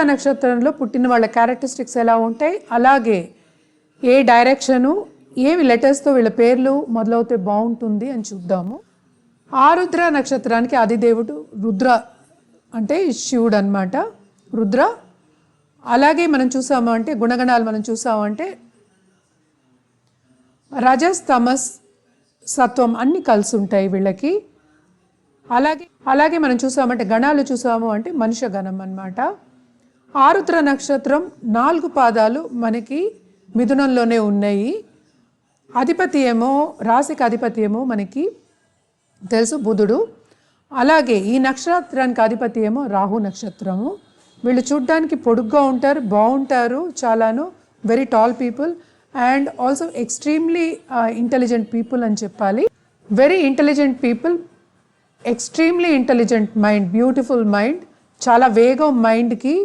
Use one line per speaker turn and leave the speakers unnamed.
నక్షత్రంలో పుట్టిన వాళ్ళ క్యారెక్టరిస్టిక్స్ ఎలా ఉంటాయి, అలాగే ఏ డైరెక్షను ఏవి లెటర్స్తో వీళ్ళ పేర్లు మొదలవుతే బాగుంటుంది అని చూద్దాము. ఆరుద్ర నక్షత్రానికి ఆదిదేవుడు రుద్ర అంటే శివుడు అనమాట, రుద్ర. అలాగే మనం చూసాము అంటే గుణగణాలు మనం చూసాము అంటే రజస్ తమస్ సత్వం అన్నీ కలిసి ఉంటాయి వీళ్ళకి. అలాగే మనం చూసామంటే గణాలు చూసాము అంటే మనుష్య గణం అన్నమాట. ఆరుద్ర నక్షత్రం 4 పాదాలు మనకి మిథునంలోనే ఉన్నాయి. అధిపతి ఏమో రాశికి అధిపతి ఏమో మనకి తెలుసు బుధుడు. అలాగే ఈ నక్షత్రానికి అధిపతి ఏమో రాహు నక్షత్రము. వీళ్ళు చూడ్డానికి పొడుగ్గా ఉంటారు, బాగుంటారు, చాలాను very tall people and also extremely intelligent people అని చెప్పాలి. Very intelligent people, extremely intelligent mind, beautiful mind, చాలా వేగం మైండ్కి.